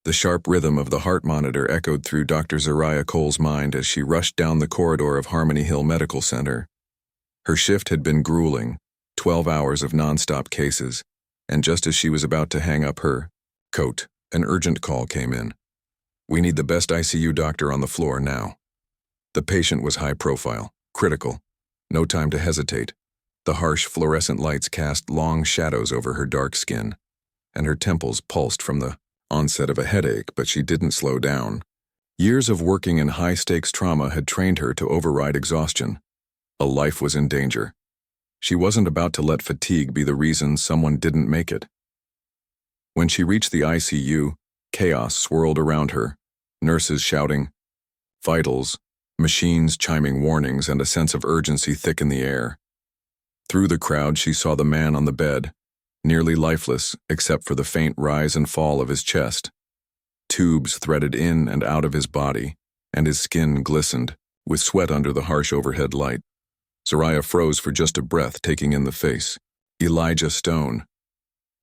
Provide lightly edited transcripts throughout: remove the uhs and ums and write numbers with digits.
The sharp rhythm of the heart monitor echoed through Dr. Zariah Cole's mind as she rushed down the corridor of Harmony Hill Medical Center. Her shift had been grueling, 12 hours of nonstop cases, and just as she was about to hang up her coat, an urgent call came in. "We need the best ICU doctor on the floor now." The patient was high profile, critical. No time to hesitate. The harsh fluorescent lights cast long shadows over her dark skin, and her temples pulsed from the onset of a headache, but she didn't slow down. Years of working in high-stakes trauma had trained her to override exhaustion. A life was in danger. She wasn't about to let fatigue be the reason someone didn't make it. When she reached the ICU, chaos swirled around her, nurses shouting, vitals, machines chiming warnings, and a sense of urgency thick in the air. Through the crowd, she saw the man on the bed, nearly lifeless except for the faint rise and fall of his chest. Tubes threaded in and out of his body, and his skin glistened, with sweat under the harsh overhead light. Zariah froze for just a breath, taking in the face. Elijah Stone,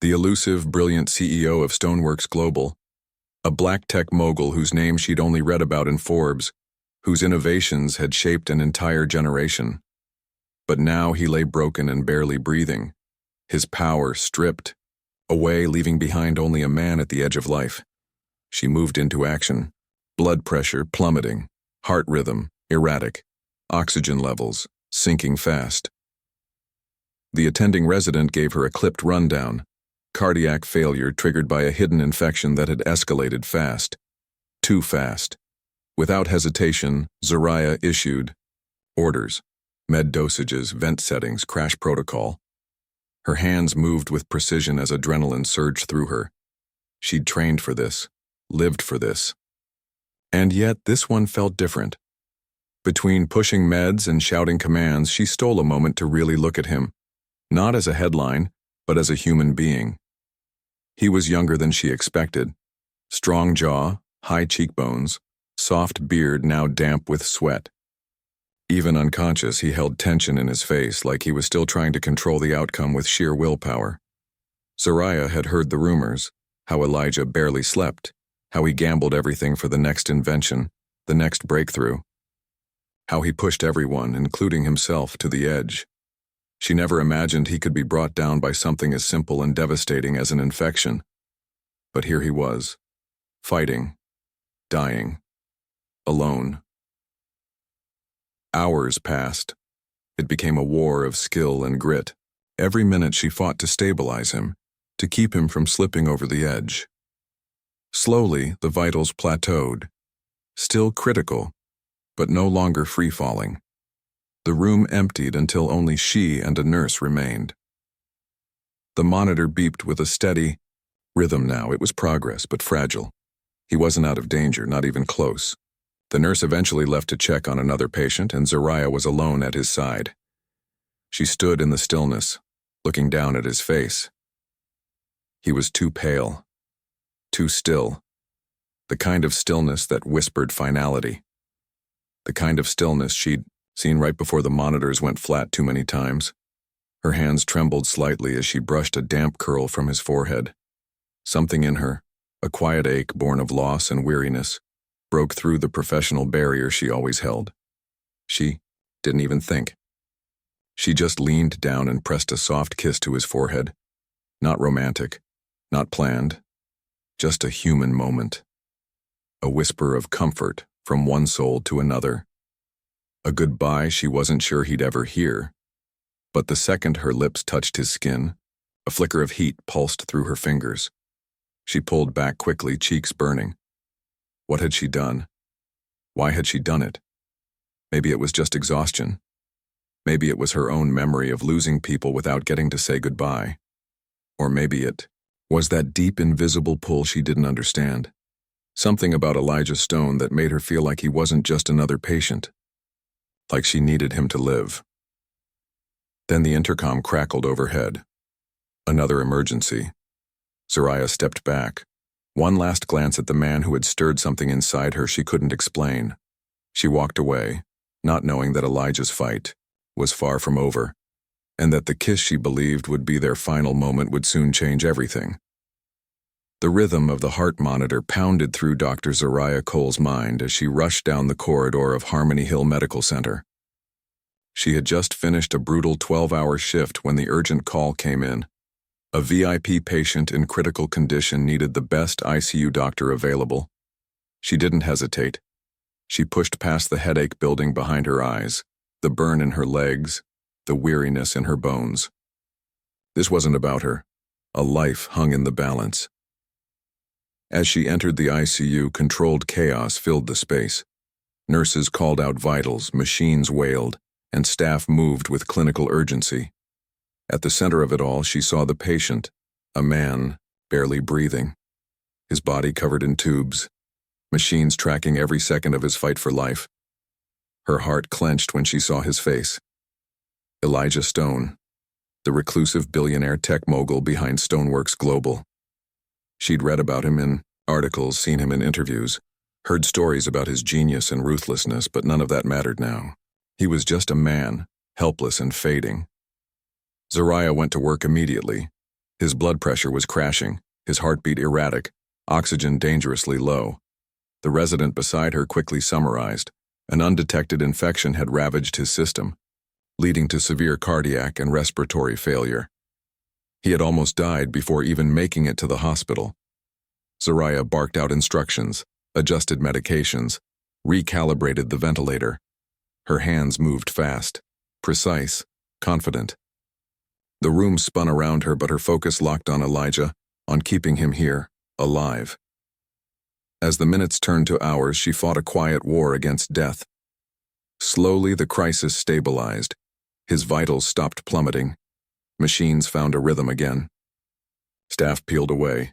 the elusive, brilliant CEO of Stoneworks Global, a black tech mogul whose name she'd only read about in Forbes, whose innovations had shaped an entire generation. But now he lay broken and barely breathing, his power stripped away, leaving behind only a man at the edge of life. She moved into action, blood pressure plummeting, heart rhythm erratic, oxygen levels sinking fast. The attending resident gave her a clipped rundown. Cardiac failure triggered by a hidden infection that had escalated fast. Too fast. Without hesitation, Zariah issued orders, med dosages, vent settings, crash protocol. Her hands moved with precision as adrenaline surged through her. She'd trained for this, lived for this. And yet this one felt different. Between pushing meds and shouting commands, she stole a moment to really look at him, not as a headline, but as a human being. He was younger than she expected. Strong jaw, high cheekbones, soft beard now damp with sweat. Even unconscious, he held tension in his face, like he was still trying to control the outcome with sheer willpower. Zariah had heard the rumors, how Elijah barely slept, how he gambled everything for the next invention, the next breakthrough, how he pushed everyone, including himself, to the edge. She never imagined he could be brought down by something as simple and devastating as an infection. But here he was, fighting, dying, alone. Hours passed. It became a war of skill and grit. Every minute she fought to stabilize him, to keep him from slipping over the edge. Slowly, the vitals plateaued, still critical, but no longer free-falling. The room emptied until only she and a nurse remained. The monitor beeped with a steady rhythm now. It was progress, but fragile. He wasn't out of danger, not even close. The nurse eventually left to check on another patient, and Zariah was alone at his side. She stood in the stillness, looking down at his face. He was too pale, too still, the kind of stillness that whispered finality, the kind of stillness she'd seen right before the monitors went flat too many times. Her hands trembled slightly as she brushed a damp curl from his forehead. Something in her, a quiet ache born of loss and weariness, broke through the professional barrier she always held. She didn't even think. She just leaned down and pressed a soft kiss to his forehead. Not romantic, not planned, just a human moment. A whisper of comfort from one soul to another. A goodbye she wasn't sure he'd ever hear. But the second her lips touched his skin, a flicker of heat pulsed through her fingers. She pulled back quickly, cheeks burning. What had she done? Why had she done it? Maybe it was just exhaustion. Maybe it was her own memory of losing people without getting to say goodbye. Or maybe it was that deep, invisible pull she didn't understand. Something about Elijah Stone that made her feel like he wasn't just another patient. Like she needed him to live. Then the intercom crackled overhead. Another emergency. Zariah stepped back. One last glance at the man who had stirred something inside her she couldn't explain. She walked away, not knowing that Elijah's fight was far from over, and that the kiss she believed would be their final moment would soon change everything. The rhythm of the heart monitor pounded through Dr. Zariah Cole's mind as she rushed down the corridor of Harmony Hill Medical Center. She had just finished a brutal 12-hour shift when the urgent call came in. A VIP patient in critical condition needed the best ICU doctor available. She didn't hesitate. She pushed past the headache building behind her eyes, the burn in her legs, the weariness in her bones. This wasn't about her. A life hung in the balance. As she entered the ICU, controlled chaos filled the space. Nurses called out vitals, machines wailed, and staff moved with clinical urgency. At the center of it all, she saw the patient, a man, barely breathing, his body covered in tubes, machines tracking every second of his fight for life. Her heart clenched when she saw his face. Elijah Stone, the reclusive billionaire tech mogul behind Stoneworks Global. She'd read about him in articles, seen him in interviews, heard stories about his genius and ruthlessness, but none of that mattered now. He was just a man, helpless and fading. Zariah went to work immediately. His blood pressure was crashing, his heartbeat erratic, oxygen dangerously low. The resident beside her quickly summarized. An undetected infection had ravaged his system, leading to severe cardiac and respiratory failure. He had almost died before even making it to the hospital. Zariah barked out instructions, adjusted medications, recalibrated the ventilator. Her hands moved fast, precise, confident. The room spun around her, but her focus locked on Elijah, on keeping him here, alive. As the minutes turned to hours, she fought a quiet war against death. Slowly, the crisis stabilized. His vitals stopped plummeting. Machines found a rhythm again. Staff peeled away.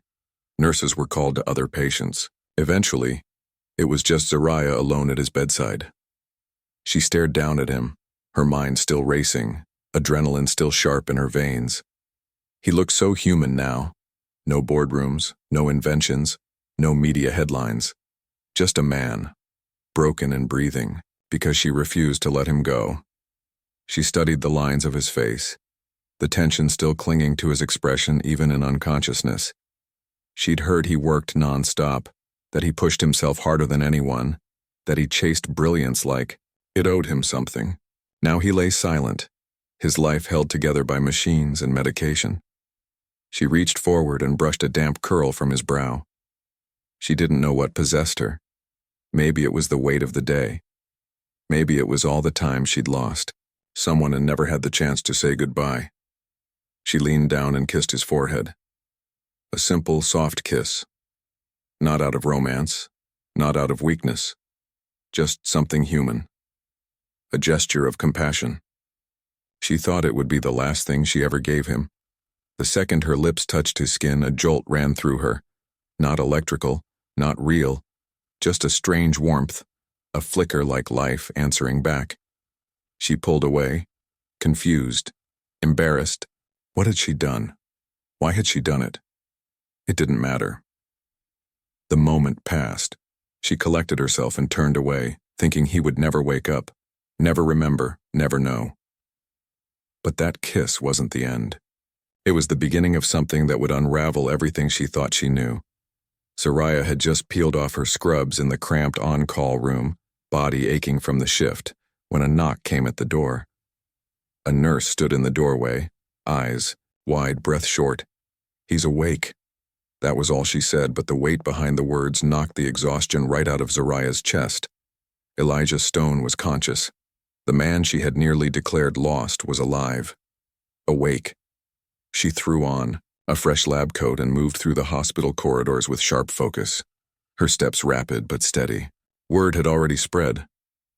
Nurses were called to other patients. Eventually, it was just Zariah alone at his bedside. She stared down at him, her mind still racing, adrenaline still sharp in her veins. He looked so human now. No boardrooms, no inventions, no media headlines. Just a man, broken and breathing, because she refused to let him go. She studied the lines of his face, the tension still clinging to his expression even in unconsciousness. She'd heard he worked non-stop, that he pushed himself harder than anyone, that he chased brilliance like it owed him something. Now he lay silent, his life held together by machines and medication. She reached forward and brushed a damp curl from his brow. She didn't know what possessed her. Maybe it was the weight of the day. Maybe it was all the time she'd lost, someone and never had the chance to say goodbye. She leaned down and kissed his forehead. A simple, soft kiss. Not out of romance, not out of weakness. Just something human. A gesture of compassion. She thought it would be the last thing she ever gave him. The second her lips touched his skin, a jolt ran through her. Not electrical, not real, just a strange warmth, a flicker like life answering back. She pulled away, confused, embarrassed. What had she done? Why had she done it? It didn't matter. The moment passed. She collected herself and turned away, thinking he would never wake up, never remember, never know. But that kiss wasn't the end. It was the beginning of something that would unravel everything she thought she knew. Zariah had just peeled off her scrubs in the cramped on-call room, body aching from the shift, when a knock came at the door. A nurse stood in the doorway, eyes wide, breath short. "He's awake." That was all she said, but the weight behind the words knocked the exhaustion right out of Zariah's chest. Elijah Stone was conscious. The man she had nearly declared lost was alive. Awake. She threw on a fresh lab coat and moved through the hospital corridors with sharp focus. Her steps rapid but steady. Word had already spread.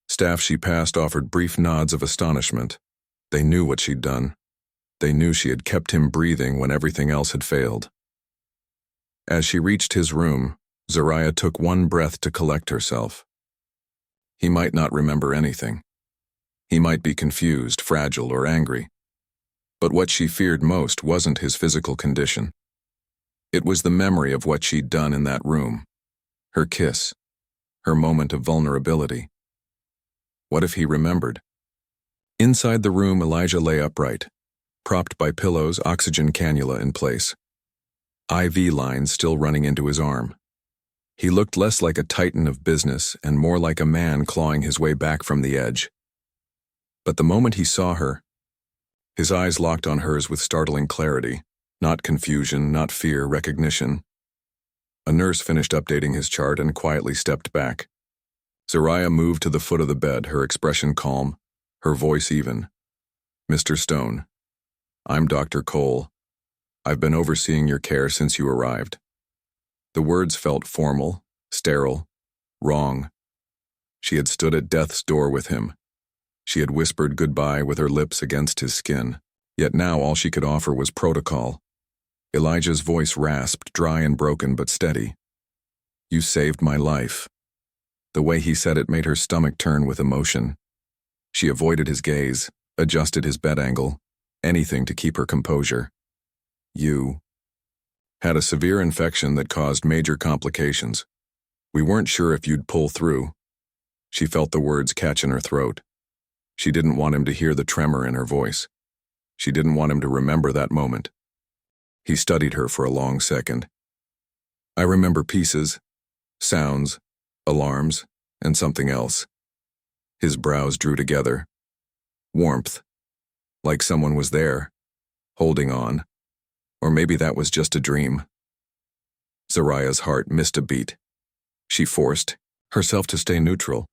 Staff she passed offered brief nods of astonishment. They knew what she'd done. They knew she had kept him breathing when everything else had failed. As she reached his room, Zariah took one breath to collect herself. He might not remember anything. He might be confused, fragile, or angry. But what she feared most wasn't his physical condition. It was the memory of what she'd done in that room. Her kiss. Her moment of vulnerability. What if he remembered? Inside the room, Elijah lay upright, propped by pillows, oxygen cannula in place. IV lines still running into his arm. He looked less like a titan of business and more like a man clawing his way back from the edge. But the moment he saw her, his eyes locked on hers with startling clarity, not confusion, not fear, recognition. A nurse finished updating his chart and quietly stepped back. Zariah moved to the foot of the bed, her expression calm, her voice even. "Mr. Stone, I'm Dr. Cole. I've been overseeing your care since you arrived." The words felt formal, sterile, wrong. She had stood at death's door with him. She had whispered goodbye with her lips against his skin, yet now all she could offer was protocol. Elijah's voice rasped, dry and broken but steady. "You saved my life." The way he said it made her stomach turn with emotion. She avoided his gaze, adjusted his bed angle, anything to keep her composure. "You had a severe infection that caused major complications. We weren't sure if you'd pull through." She felt the words catch in her throat. She didn't want him to hear the tremor in her voice. She didn't want him to remember that moment. He studied her for a long second. "I remember pieces, sounds, alarms, and something else." His brows drew together. Warmth. Like someone was there, holding on. Or maybe that was just a dream. Zariah's heart missed a beat. She forced herself to stay neutral.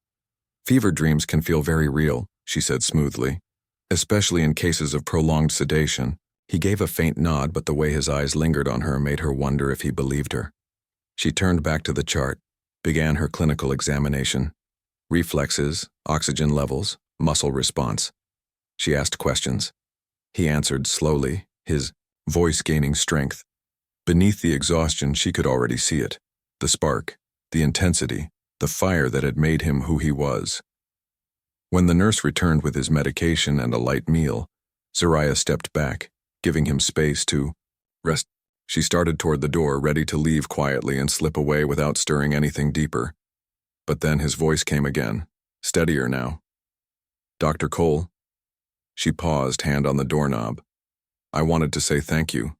"Fever dreams can feel very real," she said smoothly, "especially in cases of prolonged sedation." He gave a faint nod, but the way his eyes lingered on her made her wonder if he believed her. She turned back to the chart, began her clinical examination. Reflexes, oxygen levels, muscle response. She asked questions. He answered slowly, his voice gaining strength. Beneath the exhaustion, she could already see it. The spark, the intensity, the fire that had made him who he was. When the nurse returned with his medication and a light meal, Zariah stepped back, giving him space to rest. She started toward the door, ready to leave quietly and slip away without stirring anything deeper. But then his voice came again, steadier now. "Dr. Cole?" She paused, hand on the doorknob. "I wanted to say thank you,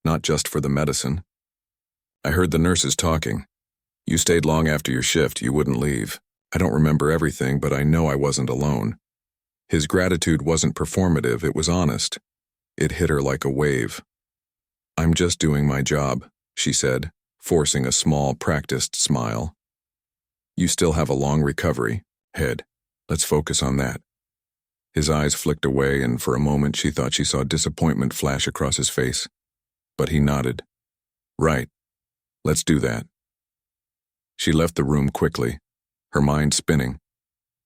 not just for the medicine. I heard the nurses talking. You stayed long after your shift, you wouldn't leave. I don't remember everything, but I know I wasn't alone." His gratitude wasn't performative, it was honest. It hit her like a wave. "I'm just doing my job," she said, forcing a small, practiced smile. "You still have a long recovery. Head. Let's focus on that." His eyes flicked away, and for a moment she thought she saw disappointment flash across his face. But he nodded. "Right. Let's do that." She left the room quickly, her mind spinning.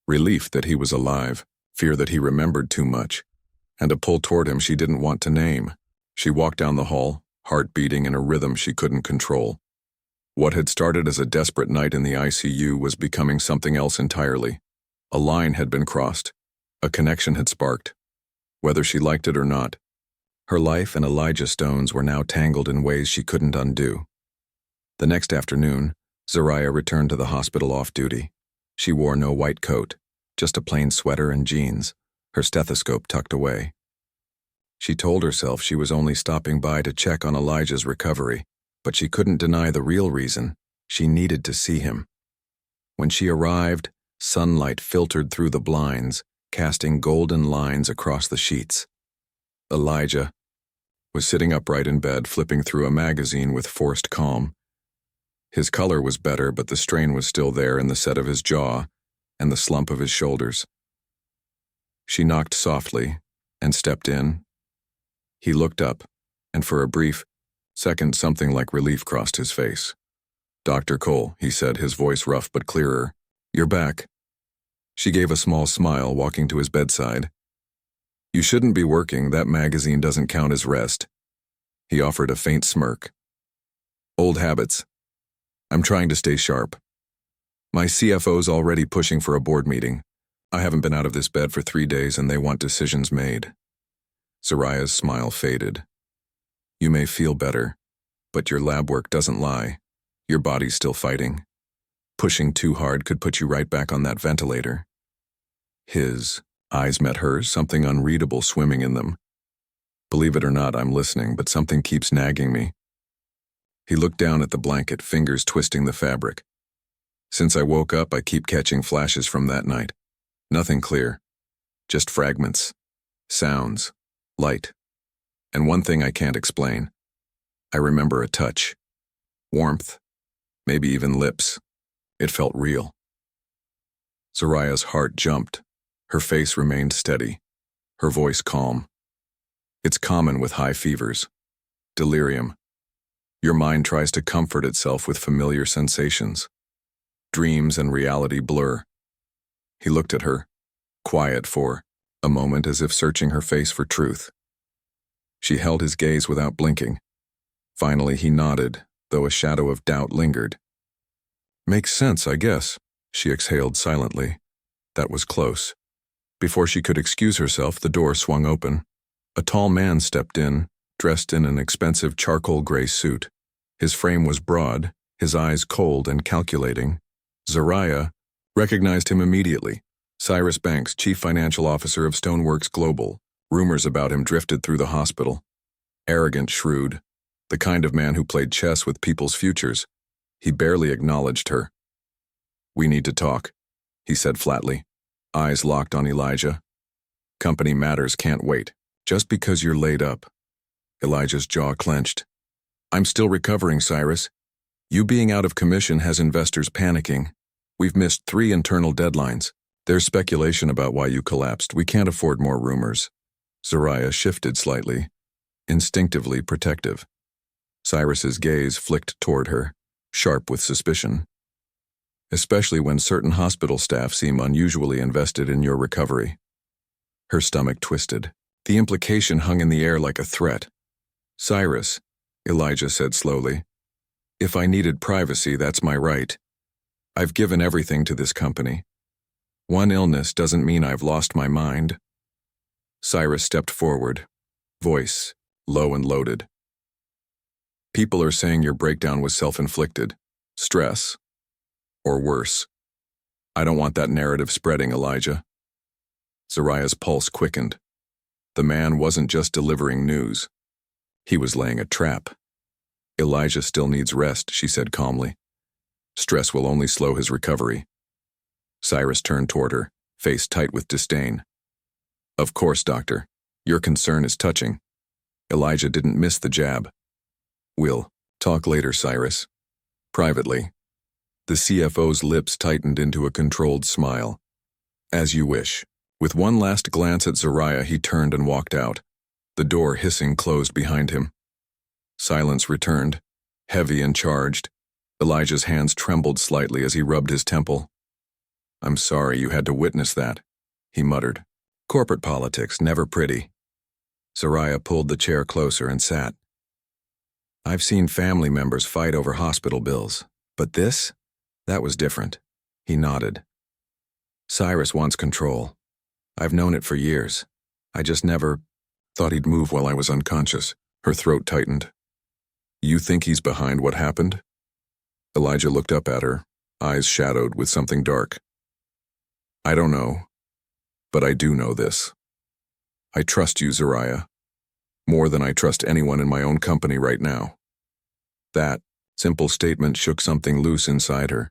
Relief that he was alive, fear that he remembered too much, and a pull toward him she didn't want to name. She walked down the hall, heart beating in a rhythm she couldn't control. What had started as a desperate night in the ICU was becoming something else entirely. A line had been crossed. A connection had sparked. Whether she liked it or not, her life and Elijah Stone's were now tangled in ways she couldn't undo. The next afternoon, Zariah returned to the hospital off-duty. She wore no white coat, just a plain sweater and jeans, her stethoscope tucked away. She told herself she was only stopping by to check on Elijah's recovery, but she couldn't deny the real reason. She needed to see him. When she arrived, sunlight filtered through the blinds, casting golden lines across the sheets. Elijah was sitting upright in bed, flipping through a magazine with forced calm. His color was better, but the strain was still there in the set of his jaw and the slump of his shoulders. She knocked softly and stepped in. He looked up, and for a brief second something like relief crossed his face. "Dr. Cole," he said, his voice rough but clearer. "You're back." She gave a small smile, walking to his bedside. "You shouldn't be working, that magazine doesn't count as rest." He offered a faint smirk. "Old habits. I'm trying to stay sharp. My CFO's already pushing for a board meeting. I haven't been out of this bed for 3 days and they want decisions made." Zariah's smile faded. "You may feel better, but your lab work doesn't lie. Your body's still fighting. Pushing too hard could put you right back on that ventilator." His eyes met hers, something unreadable swimming in them. "Believe it or not, I'm listening, but something keeps nagging me." He looked down at the blanket, fingers twisting the fabric. Since I woke up, I keep catching flashes from that night. Nothing clear. Just fragments. Sounds. Light. And one thing I can't explain. I remember a touch. Warmth. Maybe even lips. It felt real. Zoraya's heart jumped. Her face remained steady. Her voice calm. It's common with high fevers. Delirium. Your mind tries to comfort itself with familiar sensations. Dreams and reality blur. He looked at her, quiet for a moment as if searching her face for truth. She held his gaze without blinking. Finally, he nodded, though a shadow of doubt lingered. Makes sense, I guess, she exhaled silently. That was close. Before she could excuse herself, the door swung open. A tall man stepped in, dressed in an expensive charcoal gray suit. His frame was broad, his eyes cold and calculating. Zoraya recognized him immediately. Cyrus Banks, chief financial officer of Stoneworks Global. Rumors about him drifted through the hospital. Arrogant, shrewd, the kind of man who played chess with people's futures. He barely acknowledged her. "We need to talk," he said flatly, eyes locked on Elijah. "Company matters can't wait, just because you're laid up." Elijah's jaw clenched. "I'm still recovering, Cyrus. You being out of commission has investors panicking. We've missed 3 internal deadlines. There's speculation about why you collapsed. We can't afford more rumors." Zoraya shifted slightly, instinctively protective. Cyrus's gaze flicked toward her, sharp with suspicion. "Especially when certain hospital staff seem unusually invested in your recovery." Her stomach twisted. The implication hung in the air like a threat. "Cyrus," Elijah said slowly, "if I needed privacy, that's my right. I've given everything to this company. One illness doesn't mean I've lost my mind." Cyrus stepped forward, voice low and loaded. "People are saying your breakdown was self-inflicted, stress, or worse. I don't want that narrative spreading, Elijah." Zoraya's pulse quickened. The man wasn't just delivering news. He was laying a trap. "Elijah still needs rest," she said calmly. "Stress will only slow his recovery." Cyrus turned toward her, face tight with disdain. "Of course, doctor. Your concern is touching." Elijah didn't miss the jab. "We'll talk later, Cyrus. Privately." The CFO's lips tightened into a controlled smile. "As you wish." With one last glance at Zoraya, he turned and walked out. The door hissing closed behind him. Silence returned, heavy and charged. Elijah's hands trembled slightly as he rubbed his temple. "I'm sorry you had to witness that," he muttered. "Corporate politics, never pretty." Zoraya pulled the chair closer and sat. "I've seen family members fight over hospital bills, but this? That was different." He nodded. "Cyrus wants control. I've known it for years. I just never thought he'd move while I was unconscious." Her throat tightened. "You think he's behind what happened?" Elijah looked up at her, eyes shadowed with something dark. "I don't know, but I do know this. I trust you, Zoraya, more than I trust anyone in my own company right now." That simple statement shook something loose inside her.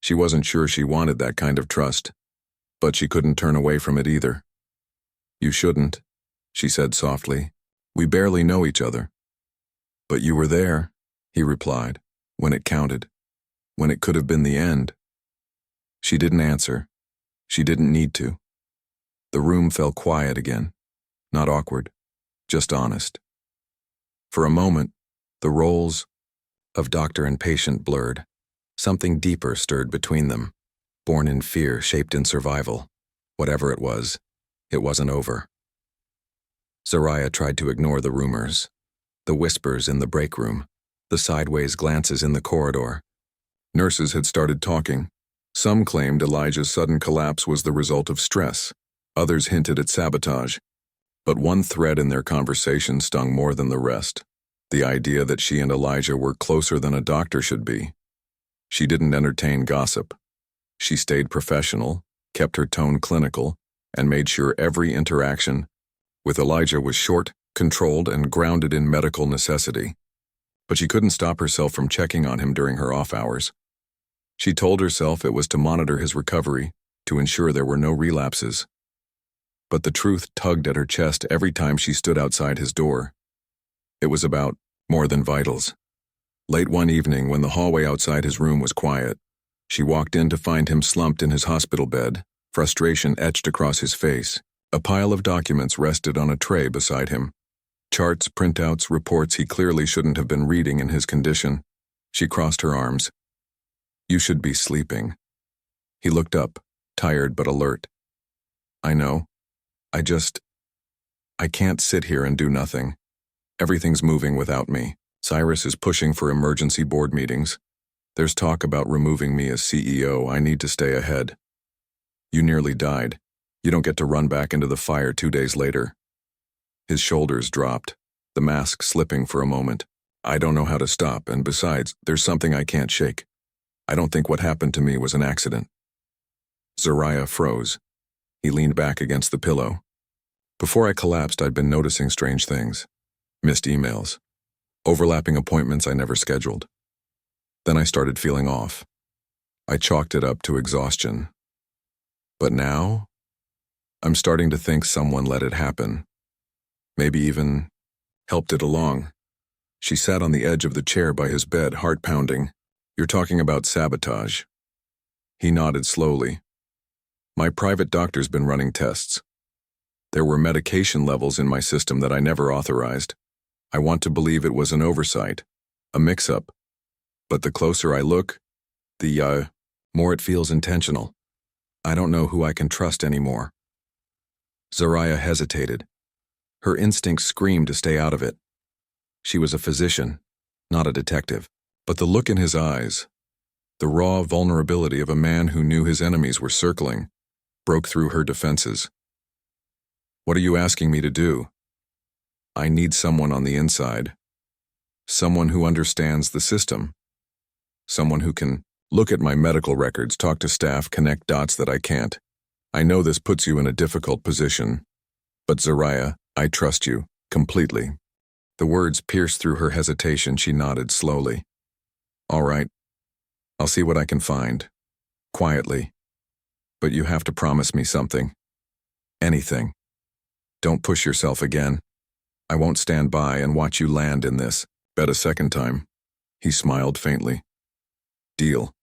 She wasn't sure she wanted that kind of trust, but she couldn't turn away from it either. "You shouldn't," she said softly. "We barely know each other." "But you were there," he replied, "when it counted, when it could have been the end." She didn't answer. She didn't need to. The room fell quiet again, not awkward, just honest. For a moment, the roles of doctor and patient blurred. Something deeper stirred between them, born in fear, shaped in survival. Whatever it wasn't over. Zoraya tried to ignore the rumors, the whispers in the break room, the sideways glances in the corridor. Nurses had started talking. Some claimed Elijah's sudden collapse was the result of stress. Others hinted at sabotage. But one thread in their conversation stung more than the rest. The idea that she and Elijah were closer than a doctor should be. She didn't entertain gossip. She stayed professional, kept her tone clinical, and made sure every interaction with Elijah was short, controlled, and grounded in medical necessity. but she couldn't stop herself from checking on him during her off hours. She told herself it was to monitor his recovery, to ensure there were no relapses. But the truth tugged at her chest every time she stood outside his door. It was about more than vitals. Late one evening, when the hallway outside his room was quiet, she walked in to find him slumped in his hospital bed, frustration etched across his face. A pile of documents rested on a tray beside him. Charts, printouts, reports he clearly shouldn't have been reading in his condition. She crossed her arms. "You should be sleeping." He looked up, tired but alert. "I know. I can't sit here and do nothing. Everything's moving without me. Cyrus is pushing for emergency board meetings. There's talk about removing me as CEO. I need to stay ahead. You nearly died. You don't get to run back into the fire 2 days later." His shoulders dropped, the mask slipping for a moment. "I don't know how to stop, and besides, there's something I can't shake. I don't think what happened to me was an accident." Zariah froze. He leaned back against the pillow. "Before I collapsed, I'd been noticing strange things. Missed emails. Overlapping appointments I never scheduled. Then I started feeling off. I chalked it up to exhaustion. But now, I'm starting to think someone let it happen. Maybe even helped it along." She sat on the edge of the chair by his bed, heart pounding. "You're talking about sabotage." He nodded slowly. "My private doctor's been running tests. There were medication levels in my system that I never authorized. I want to believe it was an oversight, a mix-up. But the closer I look, the more it feels intentional. I don't know who I can trust anymore." Zariah hesitated. Her instincts screamed to stay out of it. She was a physician, not a detective. But the look in his eyes, the raw vulnerability of a man who knew his enemies were circling, broke through her defenses. "What are you asking me to do?" "I need someone on the inside. Someone who understands the system. Someone who can look at my medical records, talk to staff, connect dots that I can't. I know this puts you in a difficult position. But Zariah, I trust you, completely." The words pierced through her hesitation. She nodded slowly. "All right. I'll see what I can find. Quietly. But you have to promise me something. Anything. Don't push yourself again. I won't stand by and watch you land in this. Bet a second time." He smiled faintly. "Deal."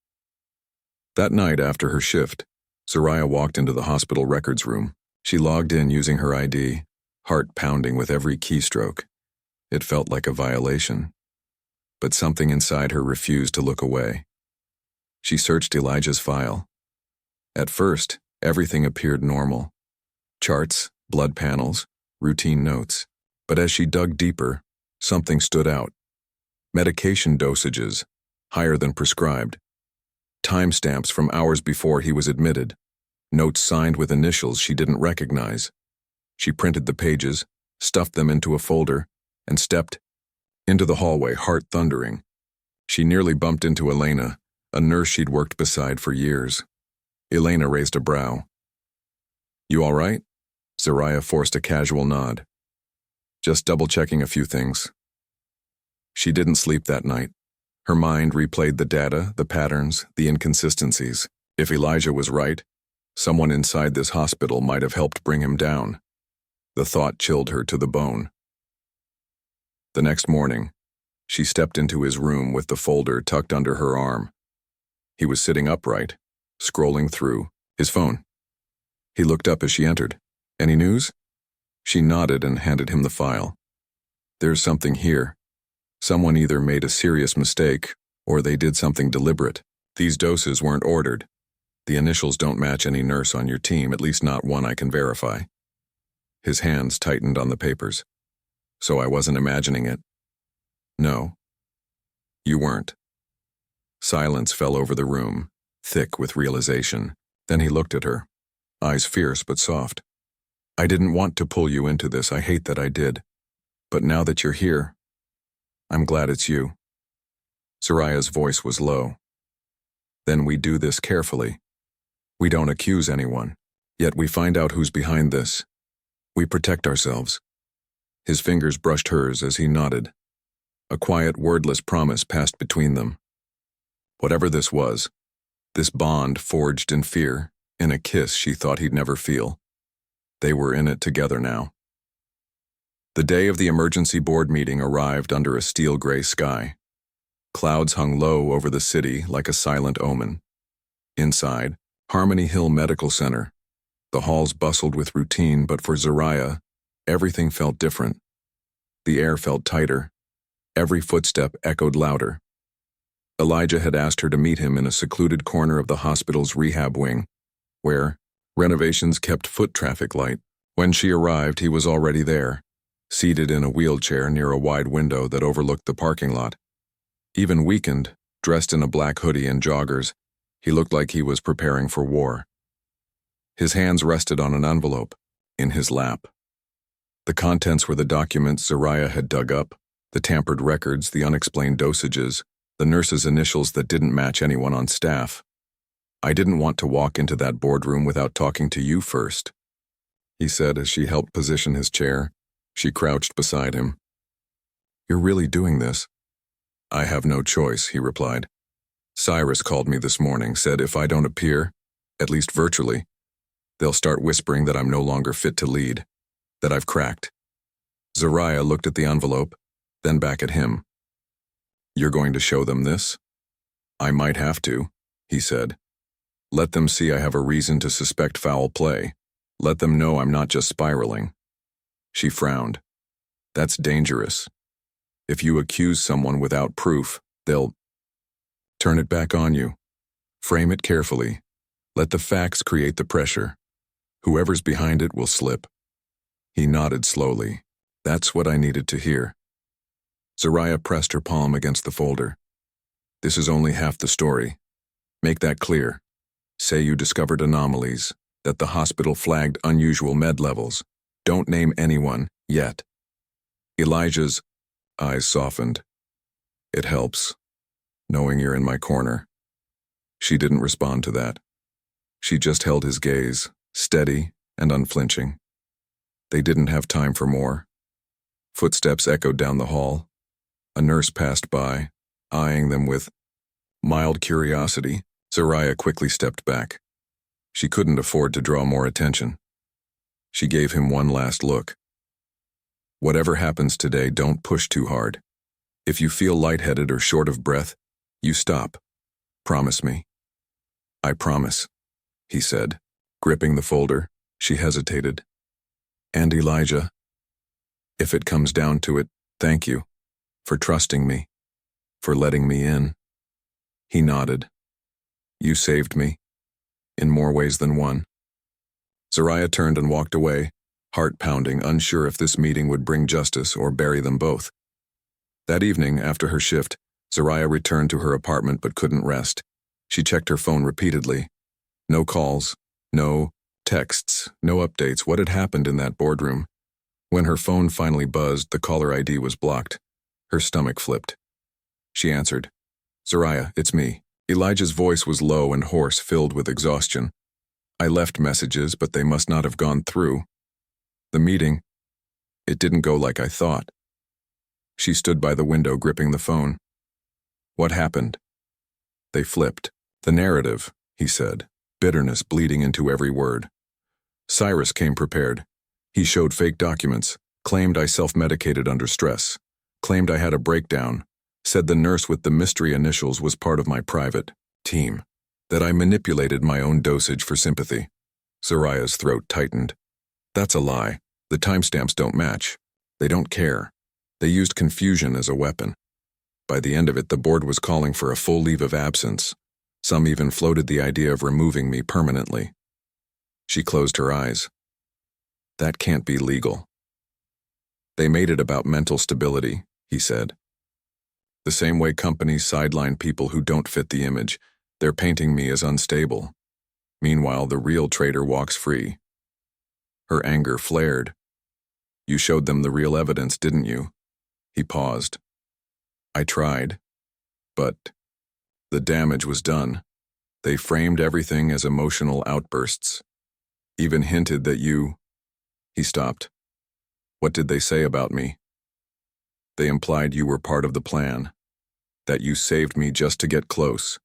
That night after her shift, Zariah walked into the hospital records room. She logged in using her ID, heart pounding with every keystroke. It felt like a violation. But something inside her refused to look away. She searched Elijah's file. At first, everything appeared normal. Charts, blood panels, routine notes. But as she dug deeper, something stood out. Medication dosages, higher than prescribed. Timestamps from hours before he was admitted. Notes signed with initials she didn't recognize. She printed the pages, stuffed them into a folder, and stepped into the hallway, heart thundering. She nearly bumped into Elena, a nurse she'd worked beside for years. Elena raised a brow. "You all right?" Zariah forced a casual nod. "Just double-checking a few things." She didn't sleep that night. Her mind replayed the data, the patterns, the inconsistencies. If Elijah was right, someone inside this hospital might have helped bring him down. The thought chilled her to the bone. The next morning, she stepped into his room with the folder tucked under her arm. He was sitting upright, scrolling through his phone. He looked up as she entered. "Any news?" She nodded and handed him the file. "There's something here. Someone either made a serious mistake or they did something deliberate. These doses weren't ordered. The initials don't match any nurse on your team, at least not one I can verify." His hands tightened on the papers. "So I wasn't imagining it?" "No. You weren't." Silence fell over the room, thick with realization. Then he looked at her, eyes fierce but soft. "I didn't want to pull you into this. I hate that I did. But now that you're here, I'm glad it's you." Zariah's voice was low. "Then we do this carefully. We don't accuse anyone. Yet we find out who's behind this. We protect ourselves." His fingers brushed hers as he nodded. A quiet, wordless promise passed between them. Whatever this was, this bond forged in fear, in a kiss she thought he'd never feel. They were in it together now. The day of the emergency board meeting arrived under a steel-gray sky. Clouds hung low over the city like a silent omen. Inside, Harmony Hill Medical Center. The halls bustled with routine, but for Zariah, everything felt different. The air felt tighter. Every footstep echoed louder. Elijah had asked her to meet him in a secluded corner of the hospital's rehab wing, where renovations kept foot traffic light. When she arrived, he was already there, seated in a wheelchair near a wide window that overlooked the parking lot. Even weakened, dressed in a black hoodie and joggers, he looked like he was preparing for war. His hands rested on an envelope, in his lap. The contents were the documents Zariah had dug up, the tampered records, the unexplained dosages, the nurse's initials that didn't match anyone on staff. "I didn't want to walk into that boardroom without talking to you first," he said as she helped position his chair. She crouched beside him. "You're really doing this?" "I have no choice," he replied. "Cyrus called me this morning, said if I don't appear, at least virtually, they'll start whispering that I'm no longer fit to lead, that I've cracked." Zariah looked at the envelope, then back at him. "You're going to show them this?" "I might have to," he said. "Let them see I have a reason to suspect foul play. Let them know I'm not just spiraling." She frowned. "That's dangerous. If you accuse someone without proof, they'll turn it back on you. Frame it carefully. Let the facts create the pressure. Whoever's behind it will slip." He nodded slowly. "That's what I needed to hear." Zariah pressed her palm against the folder. "This is only half the story. Make that clear. Say you discovered anomalies, that the hospital flagged unusual med levels. Don't name anyone, yet." Elijah's eyes softened. "It helps, knowing you're in my corner." She didn't respond to that. She just held his gaze, steady and unflinching. They didn't have time for more. Footsteps echoed down the hall. A nurse passed by, eyeing them with mild curiosity. Zariah quickly stepped back. She couldn't afford to draw more attention. She gave him one last look. "Whatever happens today, don't push too hard. If you feel lightheaded or short of breath, you stop. Promise me." "I promise," he said. Gripping the folder, she hesitated. "And Elijah, if it comes down to it, thank you. For trusting me. For letting me in." He nodded. "You saved me. In more ways than one." Zariah turned and walked away, heart pounding, unsure if this meeting would bring justice or bury them both. That evening, after her shift, Zariah returned to her apartment but couldn't rest. She checked her phone repeatedly. No calls, no texts, no updates. What had happened in that boardroom? When her phone finally buzzed, the caller ID was blocked. Her stomach flipped. She answered. "Zariah, it's me." Elijah's voice was low and hoarse, filled with exhaustion. "I left messages, but they must not have gone through. The meeting, it didn't go like I thought." She stood by the window, gripping the phone. "What happened?" They flipped. "The narrative," he said, bitterness bleeding into every word. "Cyrus came prepared. He showed fake documents, claimed I self-medicated under stress, claimed I had a breakdown, said the nurse with the mystery initials was part of my private team, that I manipulated my own dosage for sympathy." Zariah's throat tightened. "That's a lie. The timestamps don't match. They don't care. They used confusion as a weapon. By the end of it, the board was calling for a full leave of absence. Some even floated the idea of removing me permanently." She closed her eyes. "That can't be legal." "They made it about mental stability," he said. "The same way companies sideline people who don't fit the image. They're painting me as unstable. Meanwhile, the real traitor walks free." Her anger flared. "You showed them the real evidence, didn't you?" He paused. "I tried. But the damage was done. They framed everything as emotional outbursts. Even hinted that you..." He stopped. "What did they say about me?" They implied you were part of the plan, that you saved me just to get close,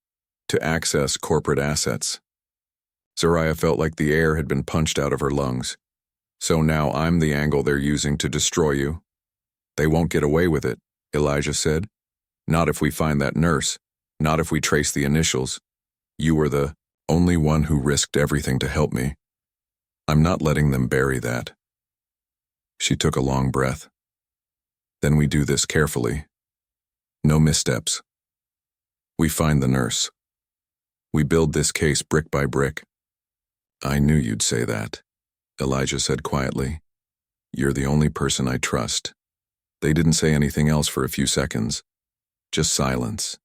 to access corporate assets. Soraya felt like the air had been punched out of her lungs. So now I'm the angle they're using to destroy you? They won't get away with it, Elijah said. Not if we find that nurse, not if we trace the initials. You were the only one who risked everything to help me. I'm not letting them bury that. She took a long breath. Then we do this carefully. No missteps. We find the nurse. We build this case brick by brick. I knew you'd say that, Elijah said quietly. You're the only person I trust. They didn't say anything else for a few seconds. Just silence.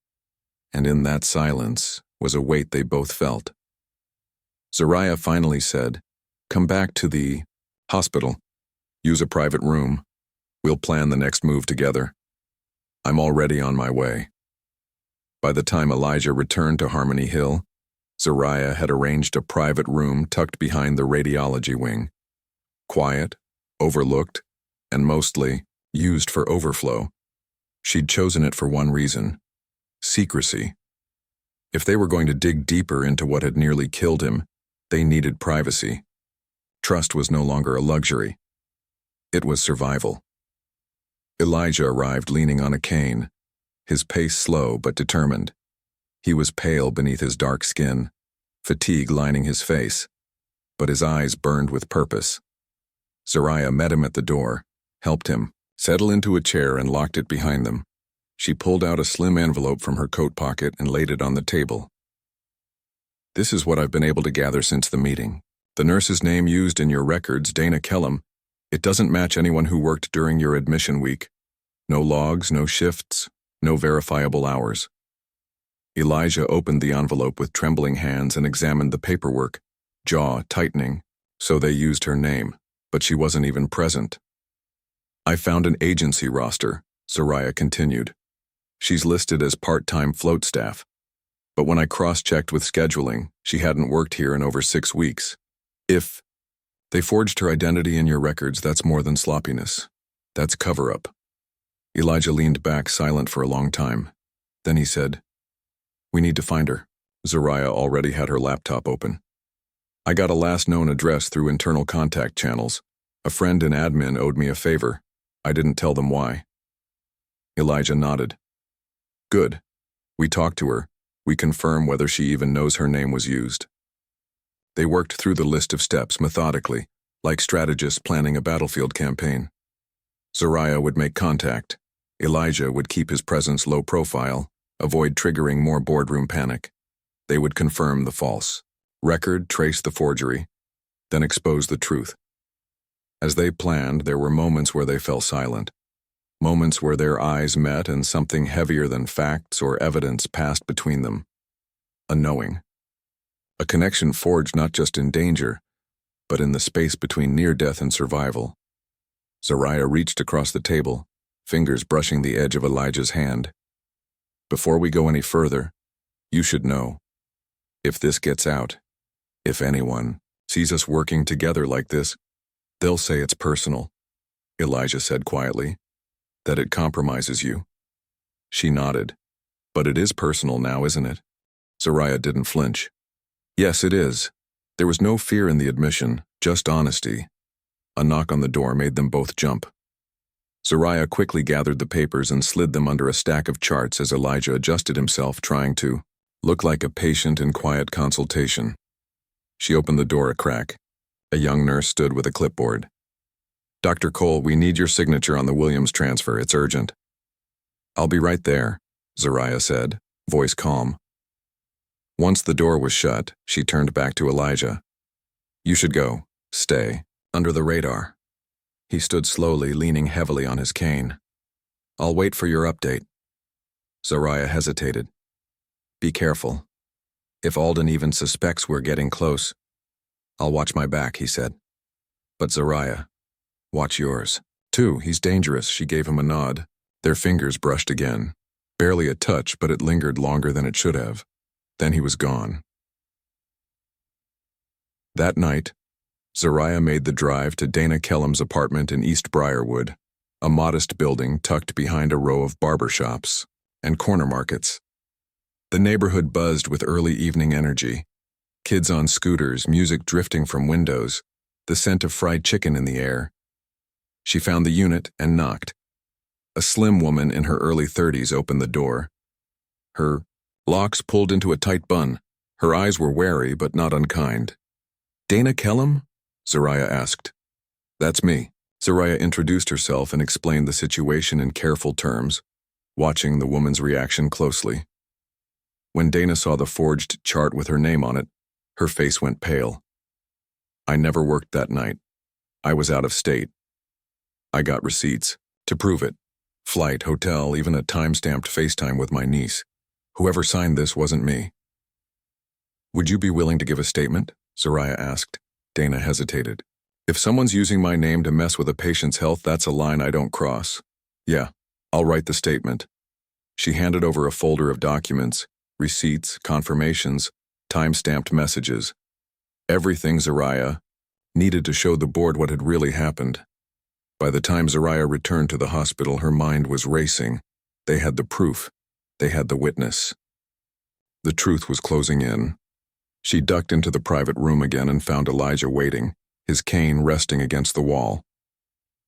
And in that silence was a weight they both felt. Soraya finally said, "Come back to the hospital. Use a private room. We'll plan the next move together. I'm already on my way." By the time Elijah returned to Harmony Hill, Soraya had arranged a private room tucked behind the radiology wing. Quiet, overlooked, and mostly used for overflow. She'd chosen it for one reason: secrecy. If they were going to dig deeper into what had nearly killed him, they needed privacy. Trust was no longer a luxury. It was survival. Elijah arrived leaning on a cane, his pace slow but determined. He was pale beneath his dark skin, fatigue lining his face, but his eyes burned with purpose. Soraya met him at the door, helped him settle into a chair, and locked it behind them. She pulled out a slim envelope from her coat pocket and laid it on the table. This is what I've been able to gather since the meeting. The nurse's name used in your records, Dana Kellum, it doesn't match anyone who worked during your admission week. No logs, no shifts, no verifiable hours. Elijah opened the envelope with trembling hands and examined the paperwork, jaw tightening. So they used her name, but she wasn't even present. I found an agency roster, Soraya continued. She's listed as part-time float staff. But when I cross-checked with scheduling, she hadn't worked here in over 6 weeks. If they forged her identity in your records, that's more than sloppiness. That's cover-up. Elijah leaned back, silent for a long time. Then he said, "We need to find her." Soraya already had her laptop open. "I got a last known address through internal contact channels. A friend in admin owed me a favor. I didn't tell them why." Elijah nodded. "Good. We talked to her. We confirm whether she even knows her name was used." They worked through the list of steps methodically, like strategists planning a battlefield campaign. Soraya would make contact. Elijah would keep his presence low profile, avoid triggering more boardroom panic. They would confirm the false record, trace the forgery, then expose the truth. As they planned, there were moments where they fell silent. Moments where their eyes met and something heavier than facts or evidence passed between them. A knowing. A connection forged not just in danger, but in the space between near death and survival. Soraya reached across the table, fingers brushing the edge of Elijah's hand. "Before we go any further, you should know. If this gets out, if anyone sees us working together like this, they'll say it's personal," Elijah said quietly. "That it compromises you." She nodded. "But it is personal now, isn't it?" Soraya didn't flinch. "Yes, it is." There was no fear in the admission, just honesty. A knock on the door made them both jump. Soraya quickly gathered the papers and slid them under a stack of charts as Elijah adjusted himself, trying to look like a patient in quiet consultation. She opened the door a crack. A young nurse stood with a clipboard. "Dr. Cole, we need your signature on the Williams transfer. It's urgent." "I'll be right there," Soraya said, voice calm. Once the door was shut, she turned back to Elijah. "You should go. Stay. Under the radar." He stood slowly, leaning heavily on his cane. "I'll wait for your update." Soraya hesitated. "Be careful. If Alden even suspects we're getting close." "I'll watch my back," he said. "But Soraya, watch yours." "Too, he's dangerous," she gave him a nod. Their fingers brushed again. Barely a touch, but it lingered longer than it should have. Then he was gone. That night, Soraya made the drive to Dana Kellum's apartment in East Briarwood, a modest building tucked behind a row of barber shops and corner markets. The neighborhood buzzed with early evening energy. Kids on scooters, music drifting from windows, the scent of fried chicken in the air. She found the unit and knocked. A slim woman in her early 30s opened the door. Her locks pulled into a tight bun. Her eyes were wary but not unkind. "Dana Kellum?" Zariah asked. "That's me." Zariah introduced herself and explained the situation in careful terms, watching the woman's reaction closely. When Dana saw the forged chart with her name on it, her face went pale. "I never worked that night. I was out of state. I got receipts to prove it. Flight, hotel, even a time-stamped FaceTime with my niece. Whoever signed this wasn't me." "Would you be willing to give a statement?" Zariah asked. Dana hesitated. "If someone's using my name to mess with a patient's health, that's a line I don't cross." "Yeah, I'll write the statement." She handed over a folder of documents, receipts, confirmations, time-stamped messages. Everything Zariah needed to show the board what had really happened. By the time Zariah returned to the hospital, her mind was racing. They had the proof. They had the witness. The truth was closing in. She ducked into the private room again and found Elijah waiting, his cane resting against the wall.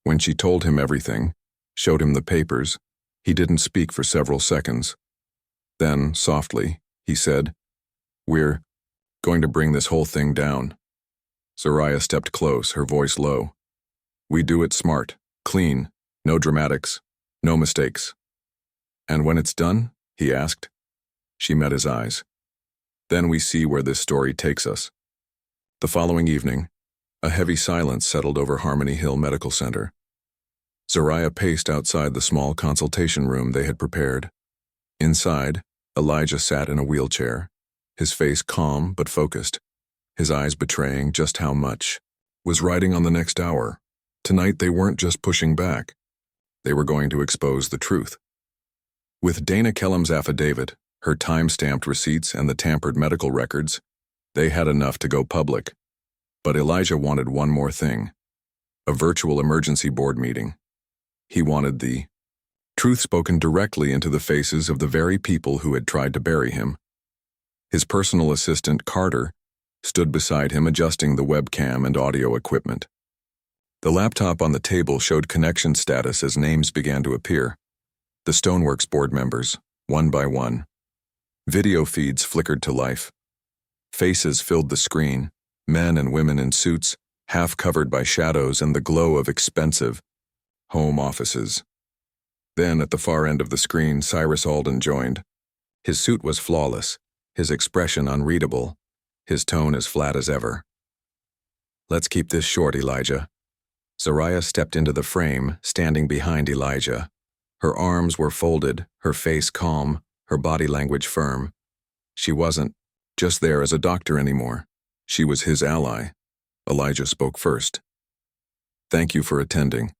When she told him everything, showed him the papers, he didn't speak for several seconds. Then, softly, he said, "We're going to bring this whole thing down." Zariah stepped close, her voice low. "We do it smart, clean, no dramatics, no mistakes." "And when it's done?" he asked. She met his eyes. "Then we see where this story takes us." The following evening, a heavy silence settled over Harmony Hill Medical Center. Zariah paced outside the small consultation room they had prepared. Inside, Elijah sat in a wheelchair, his face calm but focused, his eyes betraying just how much was riding on the next hour. Tonight they weren't just pushing back. They were going to expose the truth. With Dana Kellum's affidavit, her time-stamped receipts, and the tampered medical records, they had enough to go public. But Elijah wanted one more thing: a virtual emergency board meeting. He wanted the truth spoken directly into the faces of the very people who had tried to bury him. His personal assistant, Carter, stood beside him adjusting the webcam and audio equipment. The laptop on the table showed connection status as names began to appear. The Stoneworks board members, one by one. Video feeds flickered to life. Faces filled the screen, men and women in suits, half covered by shadows and the glow of expensive home offices. Then, at the far end of the screen, Cyrus Alden joined. His suit was flawless, his expression unreadable, his tone as flat as ever. "Let's keep this short, Elijah." Zariah stepped into the frame, standing behind Elijah. Her arms were folded, her face calm, her body language firm. She wasn't just there as a doctor anymore. She was his ally. Elijah spoke first. "Thank you for attending.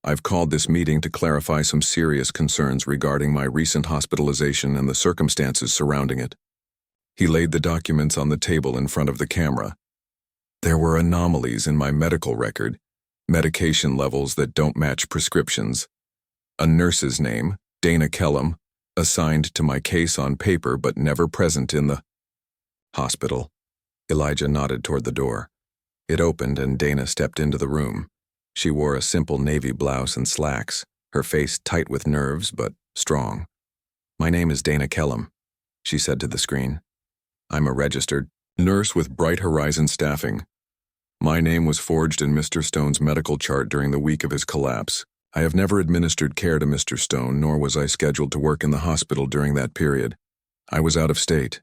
I've called this meeting to clarify some serious concerns regarding my recent hospitalization and the circumstances surrounding it." He laid the documents on the table in front of the camera. "There were anomalies in my medical record, medication levels that don't match prescriptions. A nurse's name, Dana Kellum, assigned to my case on paper but never present in the hospital." Elijah nodded toward the door. It opened and Dana stepped into the room. She wore a simple navy blouse and slacks, her face tight with nerves but strong. "My name is Dana Kellum," she said to the screen. "I'm a registered nurse with Bright Horizon Staffing. My name was forged in Mr. Stone's medical chart during the week of his collapse. I have never administered care to Mr. Stone, nor was I scheduled to work in the hospital during that period. I was out of state."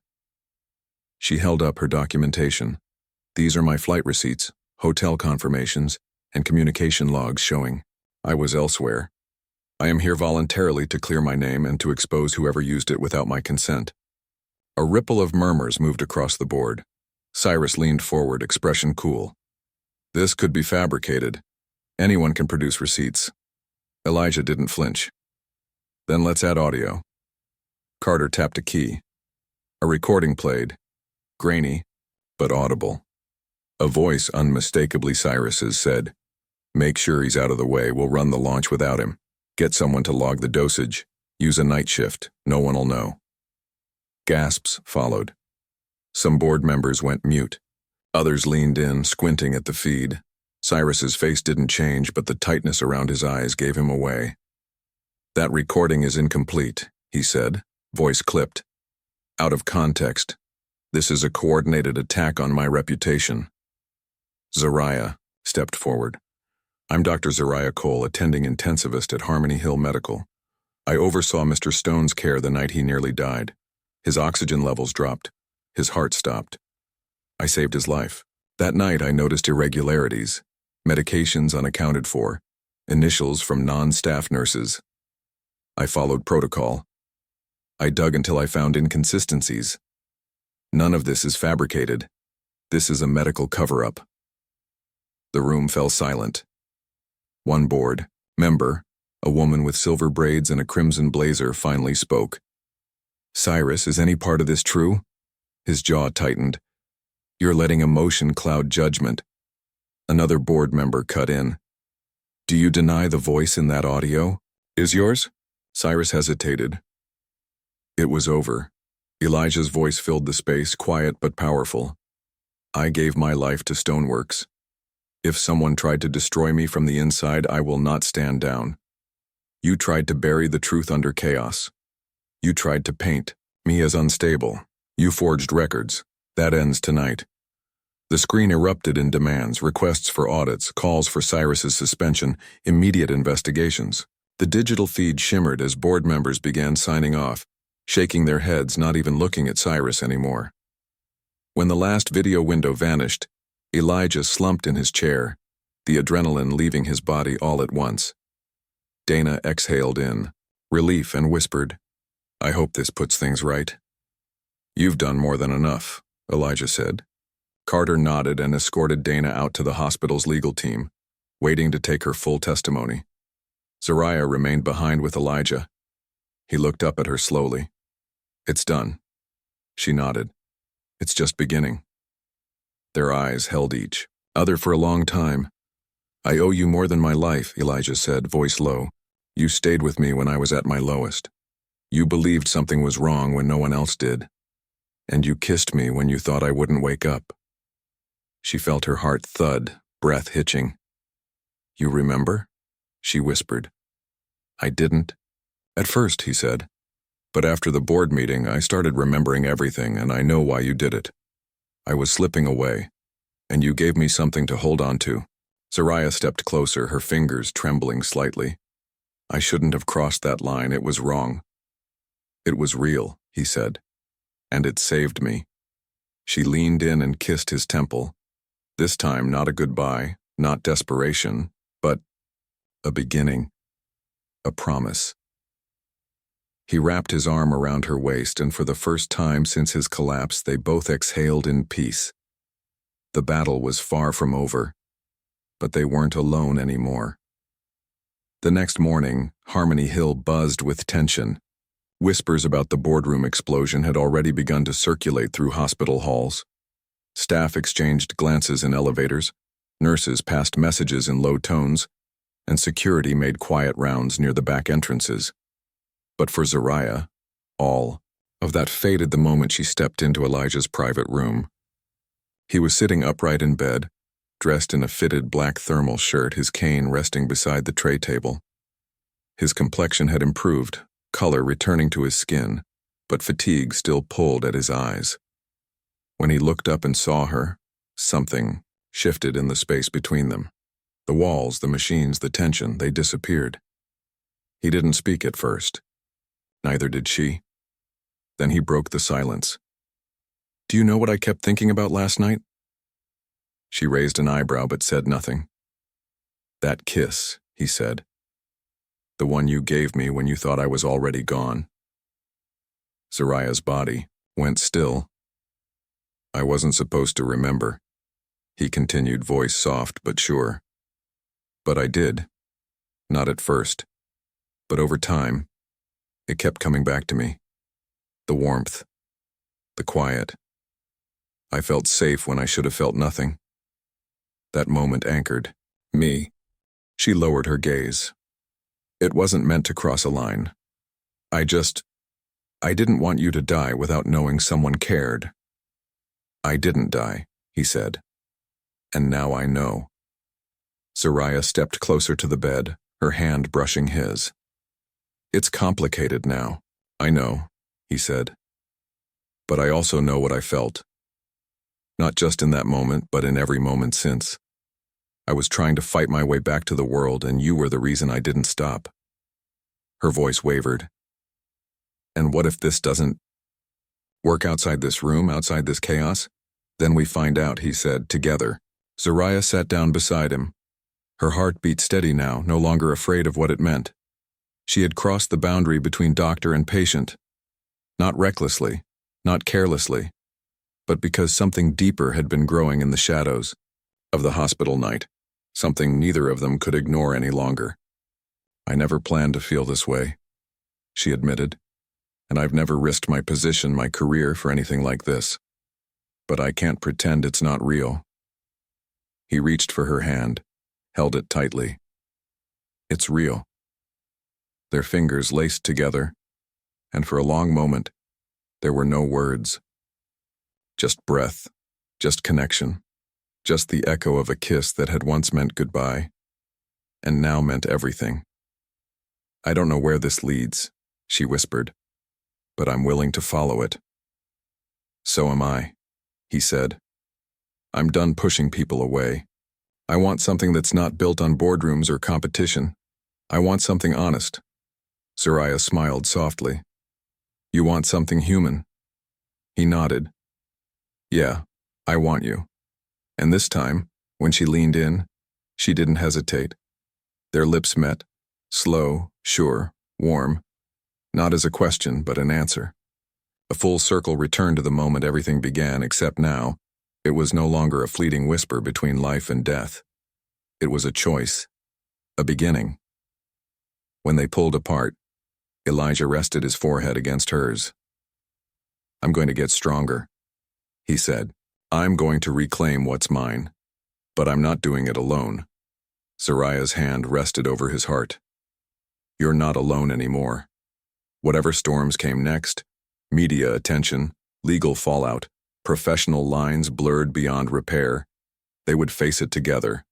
She held up her documentation. "These are my flight receipts, hotel confirmations, and communication logs showing I was elsewhere. I am here voluntarily to clear my name and to expose whoever used it without my consent." A ripple of murmurs moved across the board. Cyrus leaned forward, expression cool. "This could be fabricated. Anyone can produce receipts." Elijah didn't flinch. "Then let's add audio." Carter tapped a key. A recording played, grainy, but audible. A voice unmistakably Cyrus's said, Make sure he's out of the way. We'll run the launch without him. Get someone to log the dosage. Use a night shift. No one will know. Gasps followed. Some board members went mute. Others leaned in, squinting at the feed. Cyrus's face didn't change, but the tightness around his eyes gave him away. That recording is incomplete, he said, voice clipped. Out of context. This is a coordinated attack on my reputation. Zariah stepped forward. I'm Dr. Zariah Cole, attending intensivist at Harmony Hill Medical. I oversaw Mr. Stone's care the night he nearly died. His oxygen levels dropped. His heart stopped. I saved his life. That night I noticed irregularities, medications unaccounted for, initials from non-staff nurses. I followed protocol. I dug until I found inconsistencies. None of this is fabricated. This is a medical cover-up. The room fell silent. One board member, a woman with silver braids and a crimson blazer, finally spoke. Cyrus, is any part of this true? His jaw tightened. You're letting emotion cloud judgment. Another board member cut in. Do you deny the voice in that audio is yours? Cyrus hesitated. It was over. Elijah's voice filled the space, quiet but powerful. I gave my life to Stoneworks. If someone tried to destroy me from the inside, I will not stand down. You tried to bury the truth under chaos. You tried to paint me as unstable. You forged records. That ends tonight. The screen erupted in demands, requests for audits, calls for Cyrus's suspension, immediate investigations. The digital feed shimmered as board members began signing off, shaking their heads, not even looking at Cyrus anymore. When the last video window vanished, Elijah slumped in his chair, the adrenaline leaving his body all at once. Dana exhaled in relief and whispered, I hope this puts things right. You've done more than enough, Elijah said. Carter nodded and escorted Dana out to the hospital's legal team, waiting to take her full testimony. Zariah remained behind with Elijah. He looked up at her slowly. It's done. She nodded. It's just beginning. Their eyes held each other for a long time. I owe you more than my life, Elijah said, voice low. You stayed with me when I was at my lowest. You believed something was wrong when no one else did. And you kissed me when you thought I wouldn't wake up. She felt her heart thud, breath hitching. You remember? She whispered. I didn't. At first, he said. But after the board meeting, I started remembering everything, and I know why you did it. I was slipping away, and you gave me something to hold on to. Zariah stepped closer, her fingers trembling slightly. I shouldn't have crossed that line. It was wrong. It was real, he said. And it saved me. She leaned in and kissed his temple. This time not a goodbye, not desperation, but a beginning, a promise. He wrapped his arm around her waist, and for the first time since his collapse, they both exhaled in peace. The battle was far from over, but they weren't alone anymore. The next morning, Harmony Hill buzzed with tension. Whispers about the boardroom explosion had already begun to circulate through hospital halls. Staff exchanged glances in elevators, nurses passed messages in low tones, and security made quiet rounds near the back entrances. But for Zariah, all of that faded the moment she stepped into Elijah's private room. He was sitting upright in bed, dressed in a fitted black thermal shirt, his cane resting beside the tray table. His complexion had improved, color returning to his skin, but fatigue still pulled at his eyes. When he looked up and saw her, something shifted in the space between them. The walls, the machines, the tension, they disappeared. He didn't speak at first. Neither did she. Then he broke the silence. Do you know what I kept thinking about last night? She raised an eyebrow but said nothing. That kiss, he said. The one you gave me when you thought I was already gone. Zariah's body went still. I wasn't supposed to remember, he continued, voice soft but sure. But I did. Not at first. But over time, it kept coming back to me. The warmth. The quiet. I felt safe when I should have felt nothing. That moment anchored me. She lowered her gaze. It wasn't meant to cross a line. I didn't want you to die without knowing someone cared. I didn't die, he said. And now I know. Soraya stepped closer to the bed, her hand brushing his. It's complicated now, I know, he said. But I also know what I felt. Not just in that moment, but in every moment since. I was trying to fight my way back to the world, and you were the reason I didn't stop. Her voice wavered. And what if this doesn't work outside this room, outside this chaos? Then we find out, he said, together. Soraya sat down beside him. Her heart beat steady now, no longer afraid of what it meant. She had crossed the boundary between doctor and patient. Not recklessly, not carelessly, but because something deeper had been growing in the shadows of the hospital night, something neither of them could ignore any longer. I never planned to feel this way, she admitted, and I've never risked my position, my career for anything like this. But I can't pretend it's not real. He reached for her hand, held it tightly. It's real. Their fingers laced together, and for a long moment, there were no words. Just breath, just connection, just the echo of a kiss that had once meant goodbye, and now meant everything. I don't know where this leads, she whispered, but I'm willing to follow it. So am I, he said. I'm done pushing people away. I want something that's not built on boardrooms or competition. I want something honest. Soraya smiled softly. You want something human? He nodded. Yeah, I want you. And this time, when she leaned in, she didn't hesitate. Their lips met, slow, sure, warm, not as a question, but an answer. A full circle returned to the moment everything began, except now, it was no longer a fleeting whisper between life and death. It was a choice, a beginning. When they pulled apart, Elijah rested his forehead against hers. I'm going to get stronger, he said. I'm going to reclaim what's mine. But I'm not doing it alone. Soraya's hand rested over his heart. You're not alone anymore. Whatever storms came next, media attention, legal fallout, professional lines blurred beyond repair, they would face it together.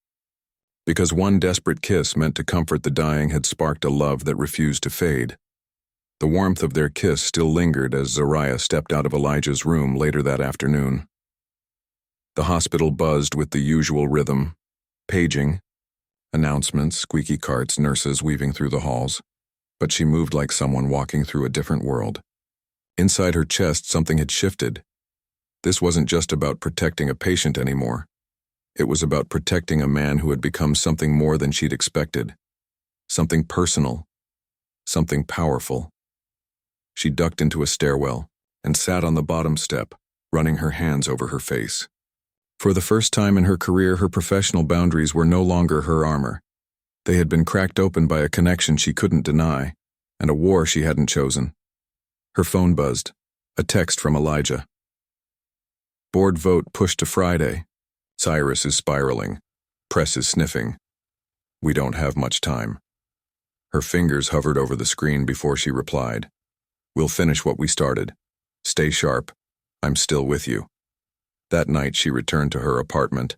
Because one desperate kiss meant to comfort the dying had sparked a love that refused to fade. The warmth of their kiss still lingered as Soraya stepped out of Elijah's room later that afternoon. The hospital buzzed with the usual rhythm, paging, announcements, squeaky carts, nurses weaving through the halls, but she moved like someone walking through a different world. Inside her chest, something had shifted. This wasn't just about protecting a patient anymore. It was about protecting a man who had become something more than she'd expected. Something personal. Something powerful. She ducked into a stairwell and sat on the bottom step, running her hands over her face. For the first time in her career, her professional boundaries were no longer her armor. They had been cracked open by a connection she couldn't deny, and a war she hadn't chosen. Her phone buzzed, a text from Elijah. Board vote pushed to Friday. Cyrus is spiraling. Press is sniffing. We don't have much time. Her fingers hovered over the screen before she replied. We'll finish what we started. Stay sharp. I'm still with you. That night she returned to her apartment,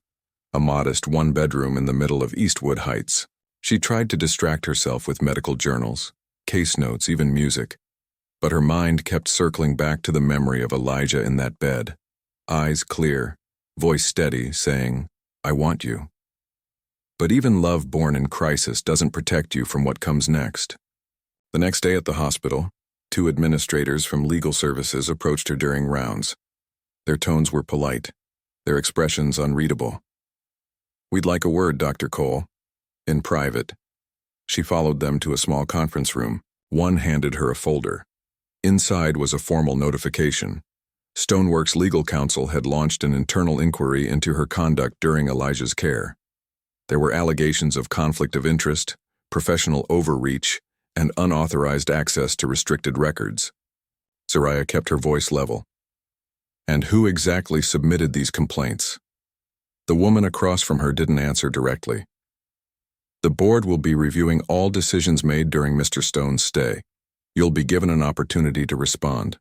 a modest one-bedroom in the middle of Eastwood Heights. She tried to distract herself with medical journals, case notes, even music. But her mind kept circling back to the memory of Elijah in that bed, eyes clear, voice steady, saying, I want you. But even love born in crisis doesn't protect you from what comes next. The next day at the hospital, 2 administrators from legal services approached her during rounds. Their tones were polite, their expressions unreadable. We'd like a word, Dr. Cole. In private. She followed them to a small conference room. One handed her a folder. Inside was a formal notification. Stoneworks' legal counsel had launched an internal inquiry into her conduct during Elijah's care. There were allegations of conflict of interest, professional overreach, and unauthorized access to restricted records. Soraya kept her voice level. And who exactly submitted these complaints? The woman across from her didn't answer directly. The board will be reviewing all decisions made during Mr. Stone's stay. You'll be given an opportunity to respond.